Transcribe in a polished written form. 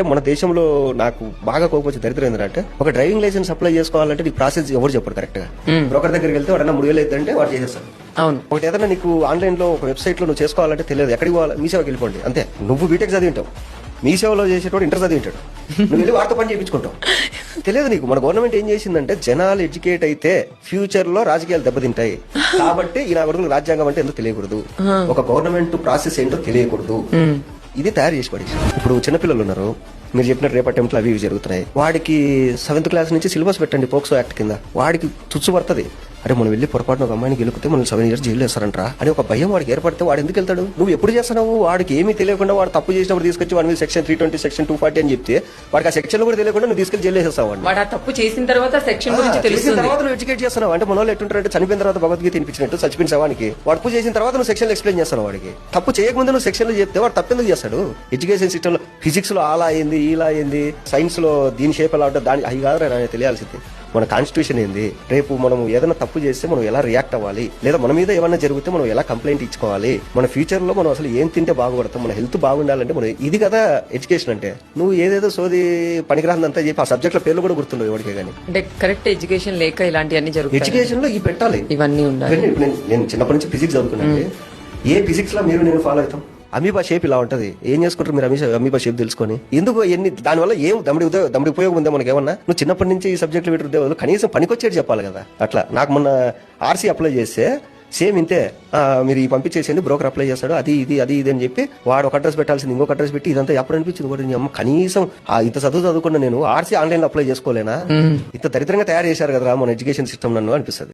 మన దేశంలో నాకు బాగా కోపం దరిద్రం ఏంటంటే ఒక డ్రైవింగ్ లైసెన్స్ అప్లై చేసుకోవాలంటే నీకు ప్రాసెస్ ఎవరు చెప్పారు కరెక్ట్ గా. బ్రోకర్ దగ్గరికి వెళ్తే వాడన్నా 3,000 అవుతుందంటే వాడు చేసేస్తాడు. అవును. ఒకటి ఏదైనా నీకు ఆన్లైన్ లో ఒక వెబ్సైట్ లో నువ్వు చేసుకోవాలంటే తెలియదు, ఎక్కడికి పోవాలి, మీ సేవకి వెళ్ళిపోండి అంతే. నువ్వు బీటెక్ చదివి ఉంటావు, మీ సేవలో చేసేటోడు ఇంటర్ చదివి ఉంటాడు, నువ్వు వెళ్ళి వారితో పని చేయించుకుంటావు. తెలియదు నీకు. మన గవర్నమెంట్ ఏం చేసిందంటే జనాలు ఎడ్యుకేట్ అయితే ఫ్యూచర్ లో రాజకీయాలు దెబ్బతింటాయి కాబట్టి ఈ నా కొడుకు రాజ్యాంగం అంటే ఎందుకు తెలియకూడదు, ఒక గవర్నమెంట్ ప్రాసెస్ ఏంటో తెలియకూడదు, ఇది తయారు చేసి పడేసి. ఇప్పుడు చిన్నపిల్లలు ఉన్నారు, మీరు చెప్పినట్టు రేపు అటెంప్ట్లు అవి జరుగుతున్నాయి, వాడికి 7th క్లాస్ నుంచి సిలబస్ పెట్టండి పోక్సో యాక్ట్ కింద, వాడికి తుచ్చు పడుతుంది. అరే మనం వెళ్ళి పొరపాటున ఒక అమ్మాయిని గెలిపితే మనం 7 years జైలు వేస్తారంటరా అని ఒక భయం వాడికి ఏర్పడితే వాడు ఎందుకు వెళ్తాడు? నువ్వు ఎప్పుడు చేస్తున్నావు? వాడికి ఏమీ తెలియకుండా వాడు తప్పు చేసినప్పుడు తీసుకొచ్చి వాడి మీద సెక్షన్ 320 సెక్షన్ 240 అని చెప్తే వాడికి ఆ సెక్షన్ కూడా తెలియకుండా నువ్వు తీసుకెళ్లి జైలు వేసేస్తావు. వాడు ఆ తప్పు చేసిన తర్వాత సెక్షన్ గురించి తెలిసిన తెలుస్తుంది. తర్వాత నువ్వు ఎడ్యుకేట్ చేస్తున్నావు. అంటే మన వాళ్ళు ఎట్టుంటారంటే చనిపోయిన తర్వాత భగవద్గీత తినిపించినట్టు చచ్చిపోయిన శవానికి వాడు తప్పు చేసిన తర్వాత నువ్వు సెక్షన్ ఎక్స్ప్లెయిన్ చేస్తావు. వాడికి తప్పు చేయకముందు నువ్వు సెక్షన్ లో చెప్తే వాడు తప్పెందుకు చేస్తాడు? ఎడ్యుకేషన్ సిస్టమ్ లో ఫిజిక్స్ లో అలా అయింది ఇలా అయింది, సైన్స్ లో దీని షేప్ ఎలా ఉంటుంది, దాని అవి కాదు తెలియాల్సింది. మన కాన్స్టిట్యూషన్ ఏంది, రేపు మనం ఏదైనా తప్పు చేస్తే మనం ఎలా రియాక్ట్ అవ్వాలి, లేదా మన మీద ఏమైనా జరిగితే మనం ఎలా కంప్లైంట్ ఇచ్చుకోవాలి, మన ఫ్యూచర్ లో మనం అసలు ఏం తింటే బాగుపడతాం, మన హెల్త్ బాగుండాలంటే మనం ఇది కదా ఎడ్యుకేషన్ అంటే. నువ్వు ఏదేదో సోది పనికిరాందంతా చెప్పి ఆ సబ్జెక్ట్ లో పేర్లు కూడా గుర్తుండవు ఎవరికే కానీ. అంటే కరెక్ట్ ఎడ్యుకేషన్ లేక ఇలాంటివన్నీ జరుగుతాయి. ఎడ్యుకేషన్ లో ఇవి పెట్టాలి, ఇవన్నీ ఉండాలి. నేను చిన్నప్పటి నుంచి ఫిజిక్స్ చదువుకున్నాను. ఏ ఫిజిక్స్ లో మీరు నేను ఫాలో అవుతాం? అమీబా షేప్ ఇలా ఉంటది, ఏం చేసుకుంటారు మీరు అమీబా షేప్ తెలుసుకొని? ఎందుకు ఎన్ని దానివల్ల ఏం దమ్ముడి ఉపయోగం ఉందా మనకి ఏమన్నా? నువ్వు చిన్నప్పటి నుంచి ఈ సబ్జెక్టులు పెట్టి ఉద్యోగాలు కనీసం పనికొచ్చేది చెప్పాలి కదా. అట్లా నాకు మొన్న ఆర్సీ అప్లై చేస్తే సేమ్ ఇంతే, మీరు ఈ పంపించేసేయండి, బ్రోకర్ అప్లై చేస్తాడు, అది ఇది అని చెప్పి వాడు ఒక అడ్రస్ పెట్టాల్సింది ఇంకొక అడ్రస్ పెట్టి ఇదంతా ఎప్పుడు అనిపించింది కూడా. అమ్మ కనీసం ఇంత చదువుకున్నా నేను ఆర్సీ ఆన్లైన్ లో అప్లై చేసుకోలేనా? ఇంత దరిద్రంగా తయారు చేశారు కదా మన ఎడ్యుకేషన్ సిస్టమ్ నన్ను అనిపిస్తుంది.